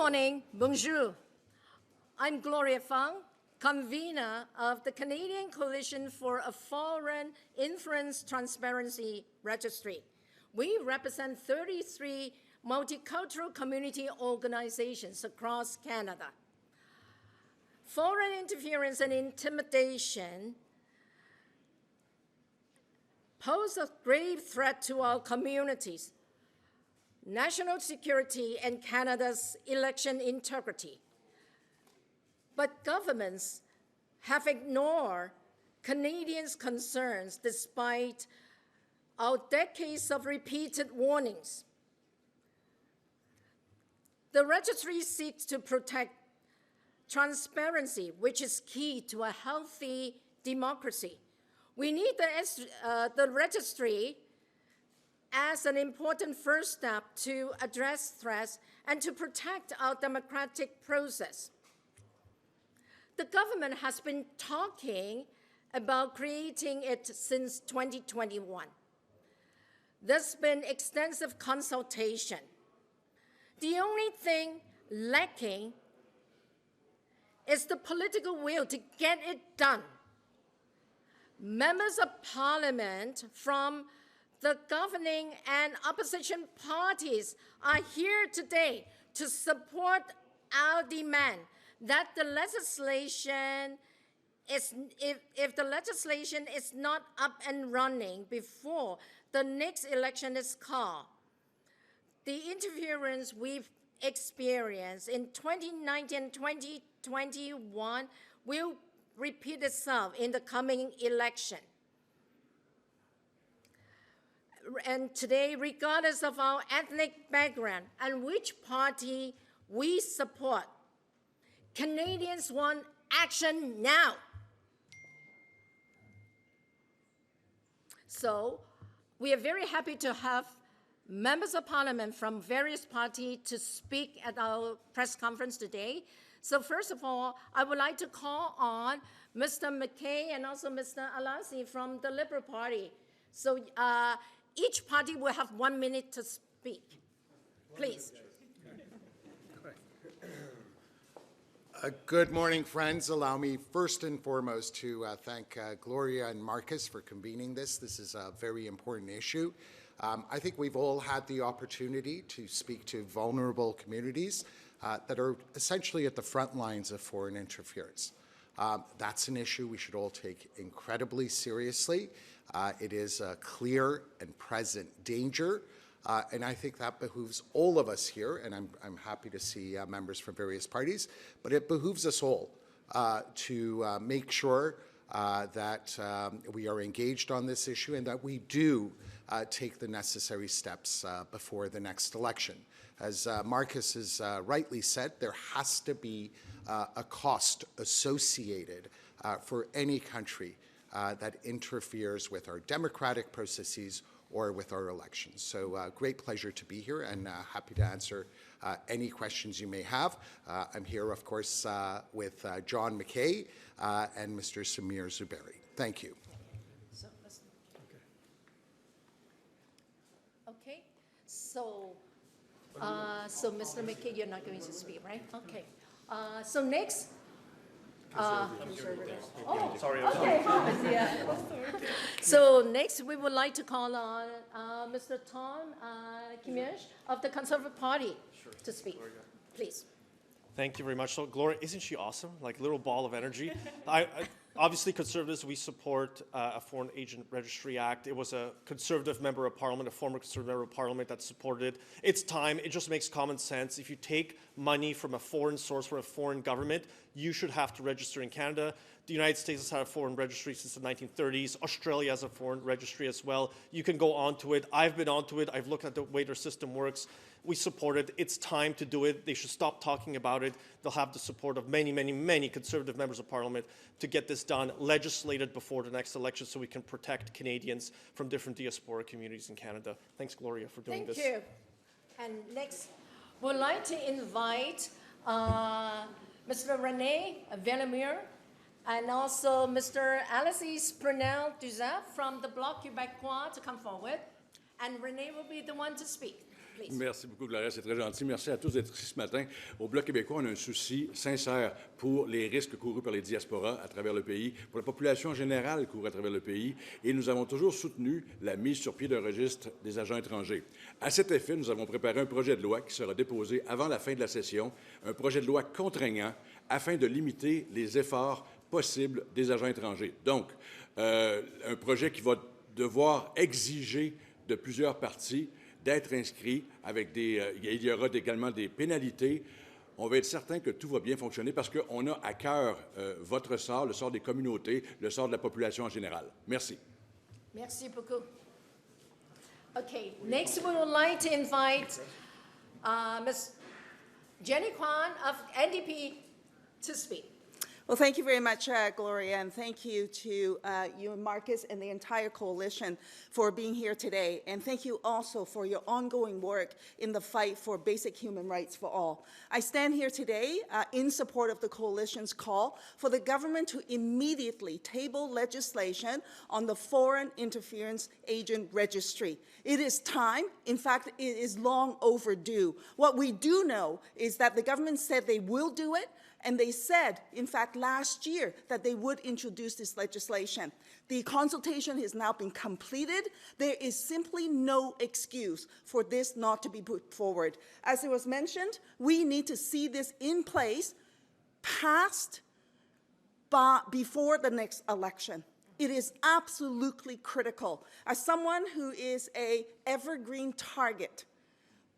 morning, bonjour. I'm Gloria Fang, convener of the Canadian Coalition for a Foreign Influence Transparency Registry. We represent 33 multicultural community organizations across Canada. Foreign interference and intimidation pose a grave threat to our communities, national security, and Canada's election integrity. But governments have ignored Canadians' concerns despite our decades of repeated warnings. The registry seeks to protect transparency, which is key to a healthy democracy. We need the registry as an important first step to address threats and to protect our democratic process. The government has been talking about creating it since 2021. There's been extensive consultation. The only thing lacking is the political will to get it done. Members of Parliament from the governing and opposition parties are here today to support our demand that the legislation is, if the legislation is not up and running before the next election is called, the interference we've experienced in 2019 and 2021 will repeat itself in the coming election. And today, regardless of our ethnic background and which party we support, Canadians want action now. So we are very happy to have members of Parliament from various parties to speak at our press conference today. So first of all, I would like to call on Mr. McKay and also Mr. Alasi from the Liberal Party. So each party will have 1 minute to speak. Please. Good morning, friends. Allow me first and foremost to thank Gloria and Marcus for convening this. This is a very important issue. I think we've all had the opportunity to speak to vulnerable communities that are essentially at the front lines of foreign interference. That's an issue we should all take incredibly seriously. It is a clear and present danger. And I think that behooves all of us here, and I'm happy to see members from various parties, but it behooves us all to make sure that we are engaged on this issue and that we do take the necessary steps before the next election. As Marcus has rightly said, there has to be a cost associated for any country that interferes with our democratic processes or with our elections. So great pleasure to be here and happy to answer any questions you may have. I'm here, of course, with John McKay and Mr. Samir Zuberi. Thank you. Okay. So Mr. McKay, you're not going to speak, right? Okay. So next. Sorry. Okay, yeah. So next, we would like to call on Mr. Tom Kimish of the Conservative Party to speak. Please. Thank you very much. So Gloria, isn't she awesome? Like a little ball of energy. Obviously, Conservatives, we support a Foreign Agent Registry Act. It was a Conservative member of Parliament, a former Conservative member of Parliament that supported it. It's time. It just makes common sense. If you take money from a foreign source, from a foreign government, you should have to register in Canada. The United States has had a foreign registry since the 1930s. Australia has a foreign registry as well. You can go onto it. I've been onto it. I've looked at the way their system works. We support it. It's time to do it. They should stop talking about it. They'll have the support of many, many, many Conservative members of Parliament to get this done, legislated before the next election so we can protect Canadians from different diaspora communities in Canada. Thanks, Gloria, for doing this. Thank you. And next, we'd like to invite Mr. René Villemure and also Mr. Alexis Prunel-Duzat from the Bloc Québécois to come forward. And René will be the one to speak. please. Merci beaucoup, Gloria. C'est très gentil. Merci à tous d'être ici ce matin. Au Bloc québécois, on a un souci sincère pour les risques courus par les diasporas à travers le pays, pour la population générale courue à travers le pays, et nous avons toujours soutenu la mise sur pied d'un registre des agents étrangers. À cet effet, nous avons préparé un projet de loi qui sera déposé avant la fin de la session, un projet de loi contraignant afin de limiter les efforts possibles des agents étrangers. Donc, un projet qui va devoir exiger de plusieurs parties d'être inscrits avec il y aura également des pénalités. On va être certain que tout va bien fonctionner parce qu'on a à cœur votre sort, le sort des communautés, le sort de la population en général. Merci. Merci beaucoup. Okay, next we would like to invite Ms. Jenny Kwan of NDP to speak. Well, thank you very much, Gloria, and thank you to you and Marcus and the entire coalition for being here today. And thank you also for your ongoing work in the fight for basic human rights for all. I stand here today in support of the coalition's call for the government to immediately table legislation on the Foreign Interference Agent Registry. It is time. In fact, it is long overdue. What we do know is that the government said they will do it, and they said, in fact, last year that they would introduce this legislation. The consultation has now been completed. There is simply no excuse for this not to be put forward. As it was mentioned, we need to see this in place passed before the next election. It is absolutely critical. As someone who is an evergreen target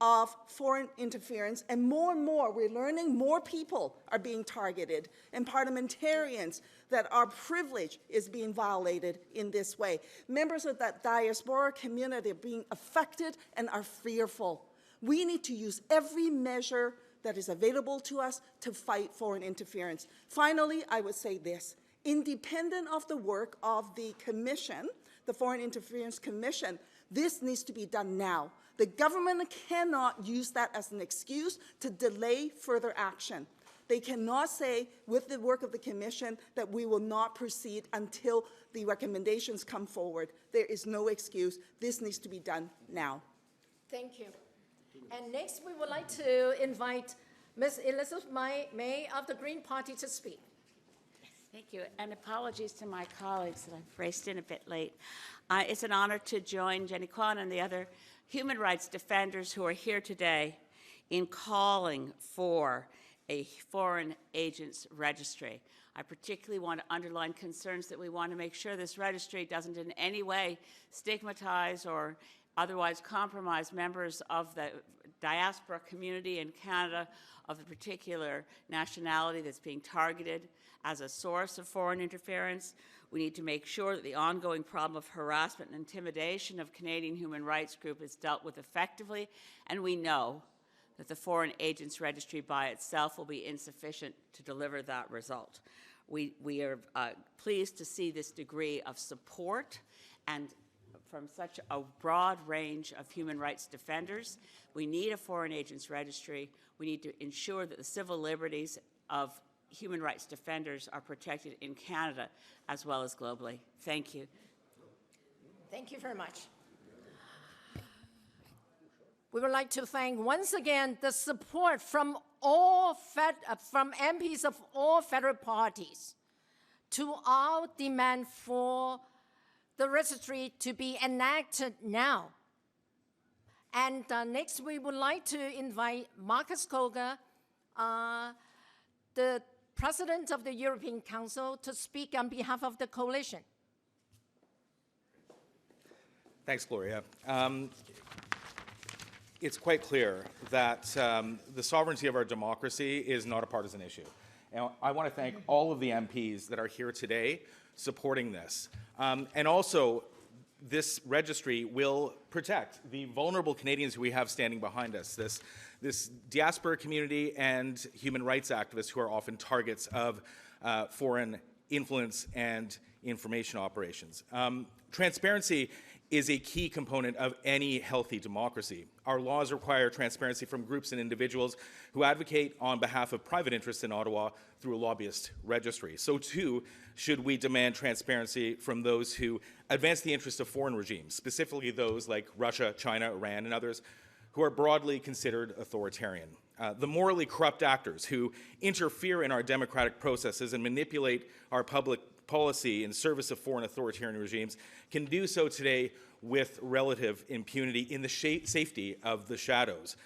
of foreign interference, and more, we're learning more people are being targeted, and parliamentarians that our privilege is being violated in this way. Members of that diaspora community are being affected and are fearful. We need to use every measure that is available to us to fight foreign interference. Finally, I would say this. Independent of the work of the Commission, the Foreign Interference Commission, this needs to be done now. The government cannot use that as an excuse to delay further action. They cannot say, with the work of the Commission, that we will not proceed until the recommendations come forward. There is no excuse. This needs to be done now. Thank you. And next, we would like to invite Ms. Elizabeth May of the Green Party to speak. Thank you, and apologies to my colleagues that I've raced in a bit late. It's an honor to join Jenny Kwan and the other human rights defenders who are here today in calling for a foreign agents registry. I particularly want to underline concerns that we want to make sure this registry doesn't in any way stigmatize or otherwise compromise members of the diaspora community in Canada of the particular nationality that's being targeted as a source of foreign interference. We need to make sure that the ongoing problem of harassment and intimidation of Canadian human rights group is dealt with effectively, and we know that the Foreign Agents Registry by itself will be insufficient to deliver that result. We are pleased to see this degree of support and from such a broad range of human rights defenders. We need a Foreign Agents Registry. We need to ensure that the civil liberties of human rights defenders are protected in Canada as well as globally. Thank you. Thank you very much. We would like to thank once again the support from from MPs of all federal parties to our demand for the registry to be enacted now. And next, we would like to invite Marcus Koga, the President of the European Council, to speak on behalf of the coalition. Thanks, Gloria. It's quite clear that the sovereignty of our democracy is not a partisan issue. And I want to thank all of the MPs that are here today supporting this. And also, this registry will protect the vulnerable Canadians who we have standing behind us, this diaspora community and human rights activists who are often targets of foreign influence and information operations. Transparency is a key component of any healthy democracy. Our laws require transparency from groups and individuals who advocate on behalf of private interests in Ottawa through a lobbyist registry. So too should we demand transparency from those who advance the interests of foreign regimes, specifically those like Russia, China, Iran, and others who are broadly considered authoritarian. The morally corrupt actors who interfere in our democratic processes and manipulate our public policy in service of foreign authoritarian regimes can do so today with relative impunity in the safety of the shadows.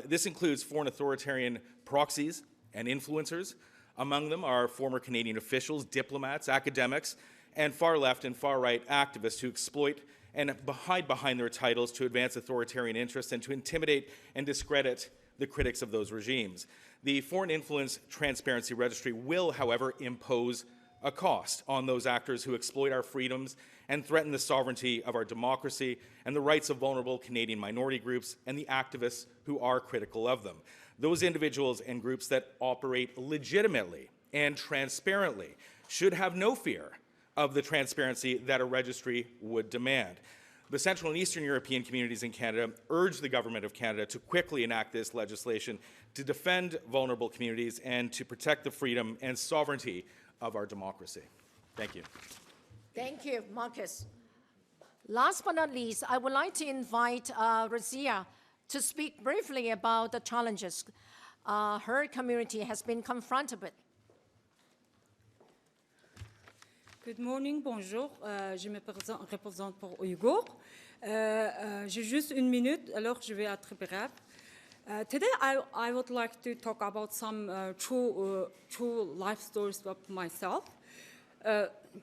This includes foreign authoritarian proxies and influencers. Among them are former Canadian officials, diplomats, academics, and far left and far right activists who exploit and hide behind their titles to advance authoritarian interests and to intimidate and discredit the critics of those regimes. The Foreign Influence Transparency Registry will, however, impose a cost on those actors who exploit our freedoms and threaten the sovereignty of our democracy and the rights of vulnerable Canadian minority groups and the activists who are critical of them. Those individuals and groups that operate legitimately and transparently should have no fear of the transparency that a registry would demand. The Central and Eastern European communities in Canada urge the Government of Canada to quickly enact this legislation to defend vulnerable communities and to protect the freedom and sovereignty of our democracy. Thank you. Thank you, Marcus. Last but not least, I would like to invite Razia to speak briefly about the challenges her community has been confronted with. Good morning, bonjour. Je me représente pour Uyghur. J'ai juste une minute, alors je vais être bref. Today, I would like to talk about some true life stories of myself.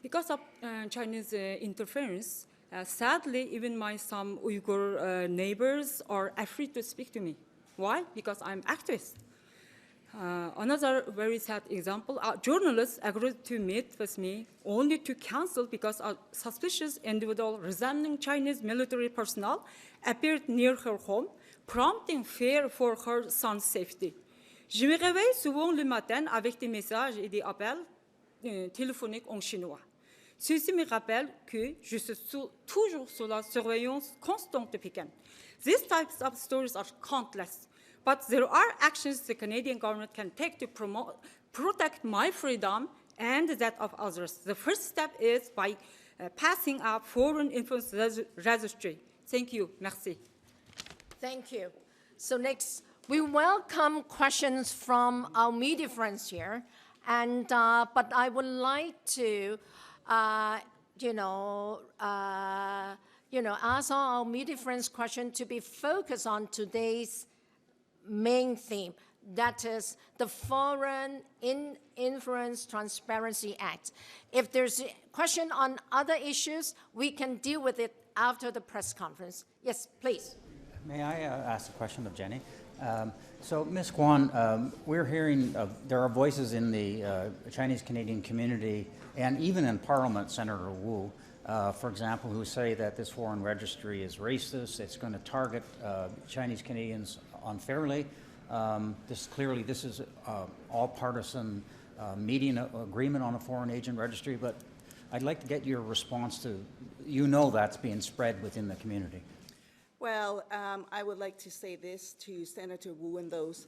Because of Chinese interference, sadly, even my some Uyghur neighbors are afraid to speak to me. Why? Because I'm activist. Another very sad example, journalists agreed to meet with me only to cancel because a suspicious individual resembling Chinese military personnel appeared near her home, prompting fear for her son's safety. Je me réveille souvent le matin avec des messages et des appels téléphoniques en chinois. Ceci me rappelle que je suis toujours sous la surveillance constante de Pékin. These types of stories are countless. But there are actions the Canadian government can take to protect my freedom and that of others. The first step is by passing a Foreign Influence Registry. Thank you. Merci. Thank you. So next, we welcome questions from our media friends here, and but I would like to, ask all our media friends' question to be focused on today's main theme, that is the Foreign Influence Transparency Act. If there's a question on other issues, we can deal with it after the press conference. Yes, please. May I ask a question of Jenny? So, Ms. Kwan, we're hearing there are voices in the Chinese-Canadian community and even in Parliament, Senator Wu, for example, who say that this foreign registry is racist, it's going to target Chinese-Canadians unfairly. This is all partisan meeting agreement on a foreign agent registry, but I'd like to get your response to, that's being spread within the community. Well, I would like to say this to Senator Wu and those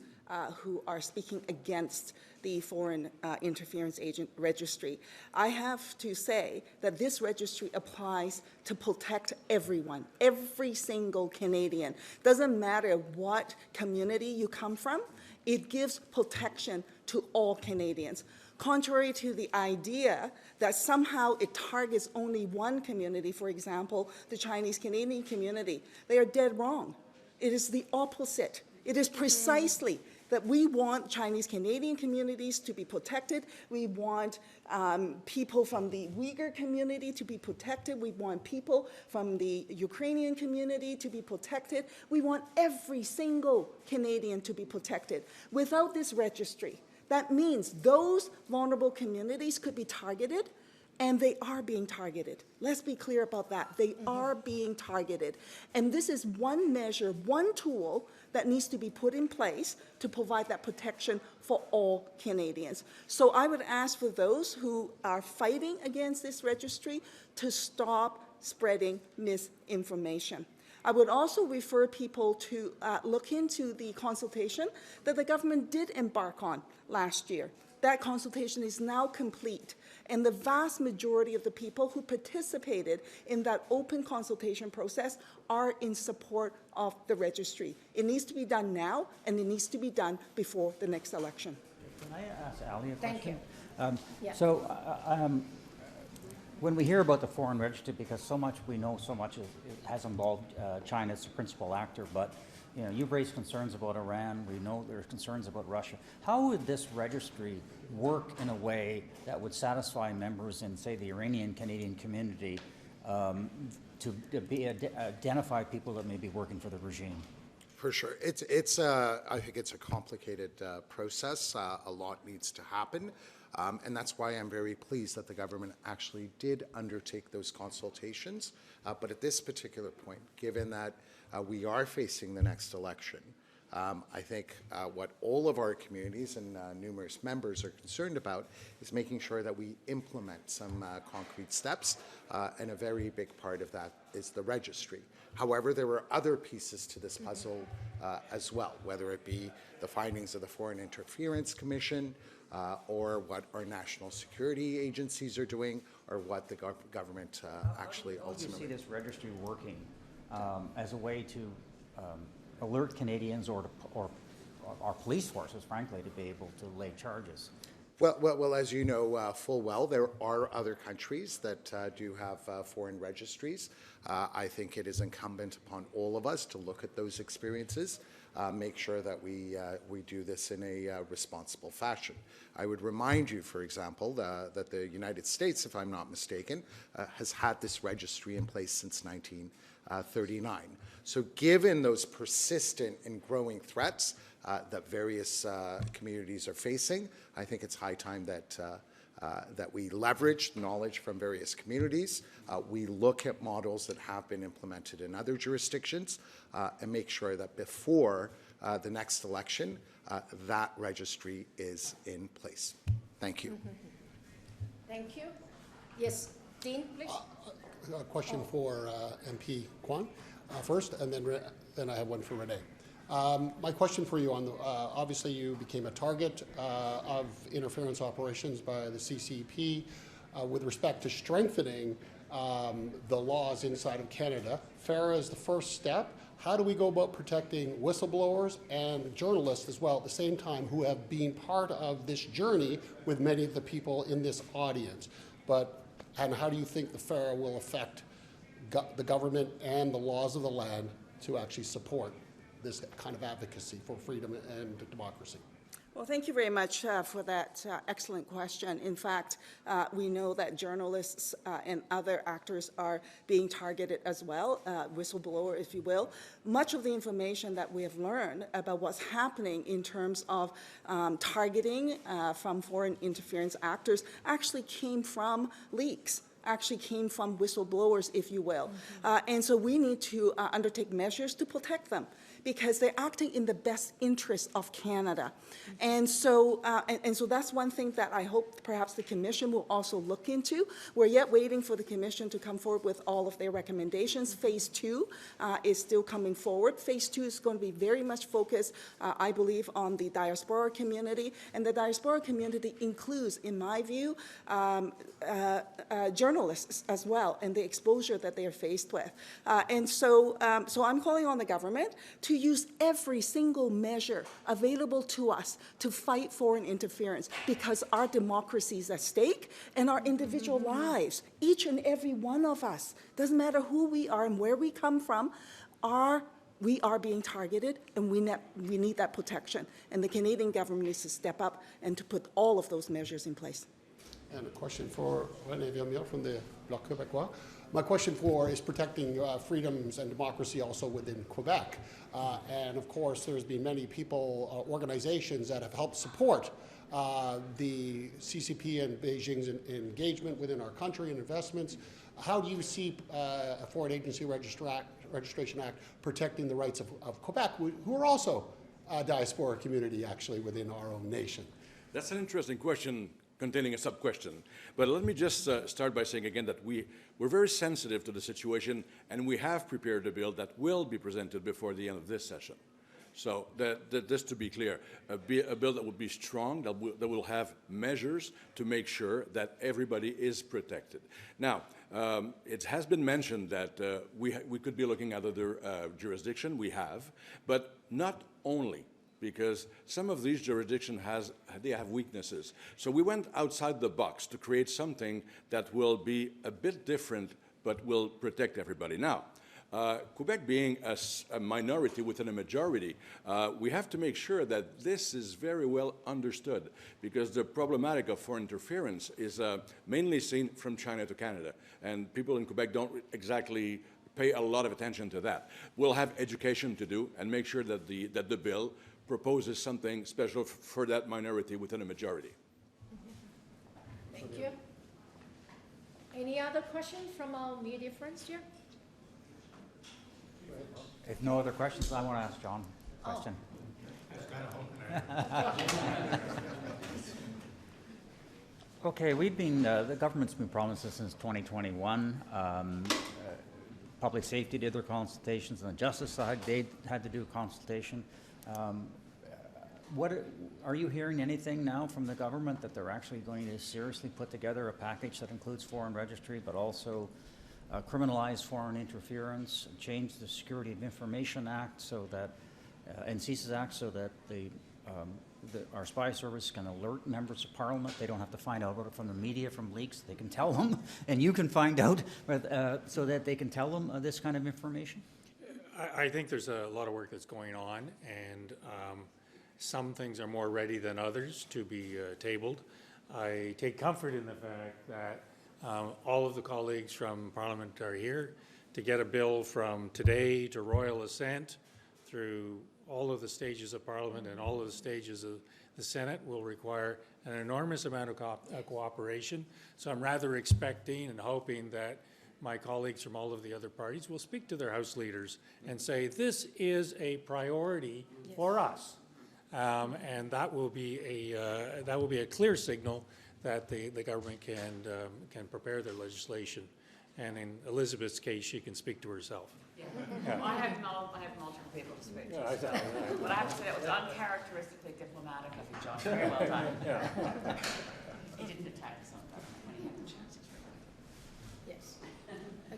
who are speaking against the Foreign Interference Agent Registry. I have to say that this registry applies to protect everyone, every single Canadian. Doesn't matter what community you come from, it gives protection to all Canadians. Contrary to the idea that somehow it targets only one community, for example, the Chinese-Canadian community, they are dead wrong. It is the opposite. It is precisely that we want Chinese-Canadian communities to be protected. We want people from the Uyghur community to be protected. We want people from the Ukrainian community to be protected. We want every single Canadian to be protected. Without this registry, that means those vulnerable communities could be targeted, and they are being targeted. Let's be clear about that. They are being targeted. And this is one measure, one tool that needs to be put in place to provide that protection for all Canadians. So I would ask for those who are fighting against this registry to stop spreading misinformation. I would also refer people to look into the consultation that the government did embark on last year that consultation is now complete, and the vast majority of the people who participated in that open consultation process are in support of the registry. It needs to be done now, and it needs to be done before the next election. Can I ask Ali a Thank question? you. Yeah. So when we hear about the foreign registry, because so much we know, so much it has involved China as the principal actor, but you know, you've raised concerns about Iran. We know there's concerns about Russia. How would this registry work in a way that would satisfy members in, say, the Iranian-Canadian community to identify people that may be working for the regime? For sure. I think it's a complicated process. A lot needs to happen. And that's why I'm very pleased that the government actually did undertake those consultations. But at this particular point, given that we are facing the next election, I think what all of our communities and numerous members are concerned about is making sure that we implement some concrete steps, and a very big part of that is the registry. However, there were other pieces to this puzzle as well, whether it be the findings of the Foreign Interference Commission, or what our national security agencies are doing, or what the government actually ultimately. How do you see this registry working as a way to alert Canadians or our police forces, frankly, to be able to lay charges? Well, as you know full well, there are other countries that do have foreign registries. I think it is incumbent upon all of us to look at those experiences, make sure that we do this in a responsible fashion. I would remind you, for example, that the United States, if I'm not mistaken, has had this registry in place since 1939. So given those persistent and growing threats that various communities are facing, I think it's high time that we leverage knowledge from various communities. We look at models that have been implemented in other jurisdictions and make sure that before the next election, that registry is in place. Thank you. Thank you. Yes, Dean, please. A question for MP Kwan first, and then I have one for Renee. My question for you on obviously you became a target of interference operations by the CCP with respect to strengthening the laws inside of Canada. FARA is the first step. How do we go about protecting whistleblowers and journalists as well at the same time who have been part of this journey with many of the people in this audience? And how do you think the FARA will affect the government and the laws of the land to actually support this kind of advocacy for freedom and democracy? Well, thank you very much for that excellent question. In fact, we know that journalists and other actors are being targeted as well, whistleblower, if you will. Much of the information that we have learned about what's happening in terms of targeting from foreign interference actors actually came from leaks. Actually came from whistleblowers, if you will. And so we need to undertake measures to protect them because they're acting in the best interest of Canada. And so that's one thing that I hope perhaps the Commission will also look into. We're yet waiting for the Commission to come forward with all of their recommendations. Phase 2 is still coming forward. Phase 2 is going to be very much focused, I believe, on the diaspora community. And the diaspora community includes, in my view, journalists as well, and the exposure that they are faced with. So I'm calling on the government to use every single measure available to us to fight foreign interference because our democracy is at stake and our individual lives, each and every one of us, doesn't matter who we are and where we come from, we are being targeted, and we need that protection. And the Canadian government needs to step up and to put all of those measures in place. And a question for René Vermeulen from the Bloc Québécois. My question is protecting freedoms and democracy also within Quebec. And of course, there's been many people, organizations that have helped support the CCP and Beijing's engagement within our country and investments. How do you see a Foreign Agency Registration Act protecting the rights of Quebec, who are also a diaspora community actually within our own nation? That's an interesting question containing a sub-question. But let me just start by saying again that we're very sensitive to the situation, and we have prepared a bill that will be presented before the end of this session. So just to be clear, a bill that will be strong, that will have measures to make sure that everybody is protected. Now, it has been mentioned that we could be looking at other jurisdiction. We have, but not only, because some of these jurisdictions they have weaknesses. So we went outside the box to create something that will be a bit different, but will protect everybody. Now, Quebec being a minority within a majority, we have to make sure that this is very well understood, because the problematic of foreign interference is mainly seen from China to Canada, and people in Quebec don't exactly pay a lot of attention to that. We'll have education to do and make sure that the bill proposes something special for that minority within a majority. Thank you. Any other questions from our media friends here? If no other questions, I want to ask John a question. Okay, the government's been promising since 2021. Public safety did their consultations. On the justice side, they had to do a consultation. Are you hearing anything now from the government that they're actually going to seriously put together a package that includes foreign registry, but also criminalize foreign interference, change the Security of Information Act so that, and CSIS Act, so that our spy service can alert members of Parliament? They don't have to find out about it from the media, from leaks. They can tell them, and you can find out, so that they can tell them this kind of information? I think there's a lot of work that's going on, and some things are more ready than others to be tabled. I take comfort in the fact that all of the colleagues from Parliament are here to get a bill from today to royal assent through all of the stages of Parliament and all of the stages of the Senate will require an enormous amount of cooperation. So I'm rather expecting and hoping that my colleagues from all of the other parties will speak to their House leaders and say, this is a priority for us. And that will be a clear signal that the government can prepare their legislation. And in Elizabeth's case, she can speak to herself. Yeah. Well, I have multiple people to speak to. So. But I have to say that was uncharacteristically diplomatic of you, John. Very well done. He didn't attack us on government when he had the chance. Yes.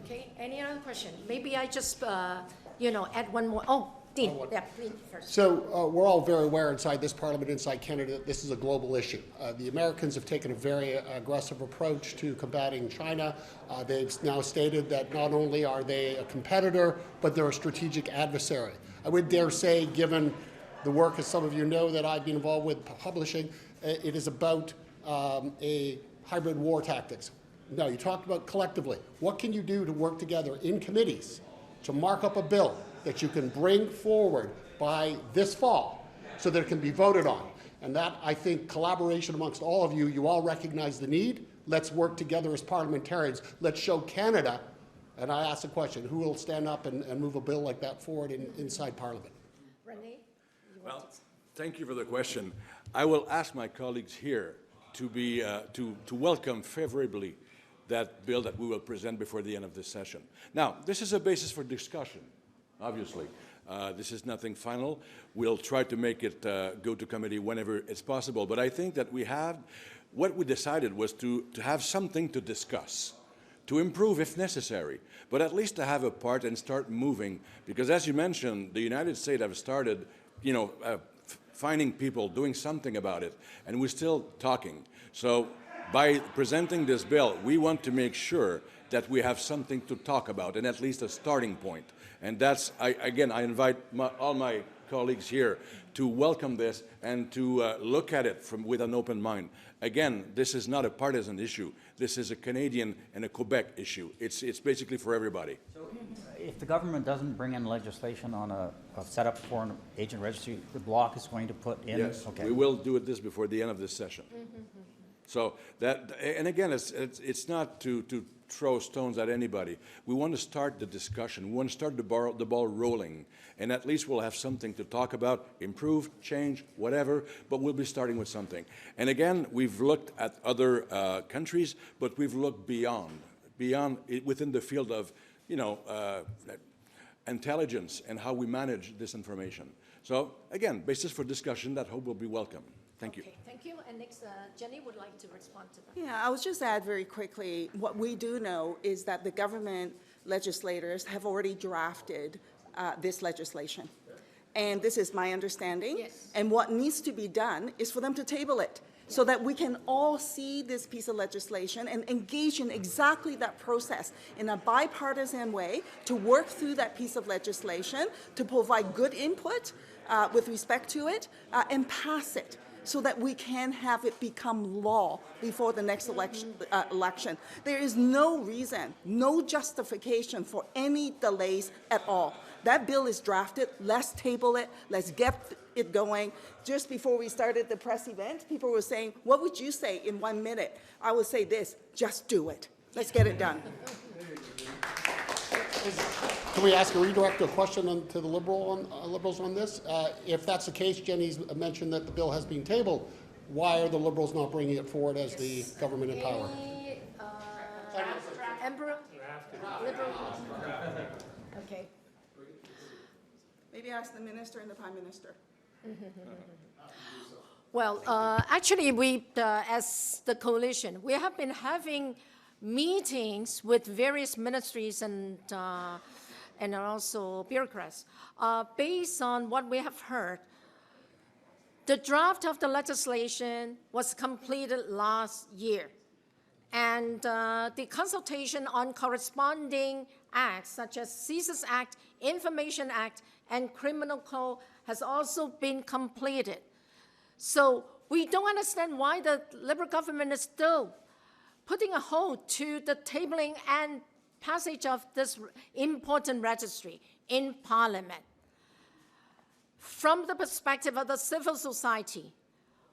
Okay, any other question? Maybe I just, add one more. Oh, Dean, yeah, please first. So we're all very aware inside this Parliament, inside Canada, that this is a global issue. The Americans have taken a very aggressive approach to combating China. They've now stated that not only are they a competitor, but they're a strategic adversary. I would dare say, given the work, as some of you know, that I've been involved with publishing, it is about a hybrid war tactics. Now, you talked about collectively. What can you do to work together in committees to mark up a bill that you can bring forward by this fall so that it can be voted on? And that, I think, collaboration amongst all of you, you all recognize the need. Let's work together as parliamentarians. Let's show Canada, and I ask the question, who will stand up and move a bill like that forward inside Parliament? Renee? Well, thank you for the question. I will ask my colleagues here to welcome favorably that bill that we will present before the end of this session. Now, this is a basis for discussion. Obviously, this is nothing final. We'll try to make it go to committee whenever it's possible. But I think that what we decided was to have something to discuss, to improve if necessary, but at least to have a part and start moving. Because as you mentioned, the United States have started, finding people, doing something about it, and we're still talking. So by presenting this bill, we want to make sure that we have something to talk about and at least a starting point. And that's, I invite all my colleagues here to welcome this and to look at it with an open mind. Again, this is not a partisan issue. This is a Canadian and a Quebec issue. It's basically for everybody. So if the government doesn't bring in legislation on a set-up foreign agent registry, the bloc is going to put in? Yes, okay. We will do this before the end of this session. So that, and again, it's not to throw stones at anybody. We want to start the discussion. We want to start the ball rolling, and at least we'll have something to talk about, improve, change, whatever, but we'll be starting with something. And again, we've looked at other countries, but we've looked beyond it, within the field of, intelligence and how we manage this information. So again, basis for discussion that hope will be welcome. Thank you. Okay, thank you. And next, Jenny would like to respond to that. Yeah, I will just add very quickly, what we do know is that the government legislators have already drafted this legislation. And this is my understanding. Yes. And what needs to be done is for them to table it so that we can all see this piece of legislation and engage in exactly that process in a bipartisan way to work through that piece of legislation, to provide good input with respect to it, and pass it, so that we can have it become law before the next election. There is no reason, no justification for any delays at all. That bill is drafted. Let's table it. Let's get it going. Just before we started the press event, people were saying, what would you say in 1 minute? I would say this, just do it. Let's get it done. Can we ask a redirect a question to the Liberals on this? If that's the case, Jenny's mentioned that the bill has been tabled. Why are the Liberals not bringing it forward as the government in power? Emperor? Liberal? Okay. Maybe ask the minister and the prime minister. Well, actually, we, as the coalition, we have been having meetings with various ministries and also bureaucrats. Based on what we have heard, the draft of the legislation was completed last year. And the consultation on corresponding acts, such as CSIS Act, Information Act, and Criminal Code has also been completed. So we don't understand why the Liberal government is still putting a hold to the tabling and passage of this important registry in Parliament. From the perspective of the civil society,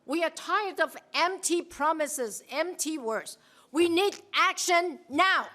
we are tired of empty promises, empty words. We need action now.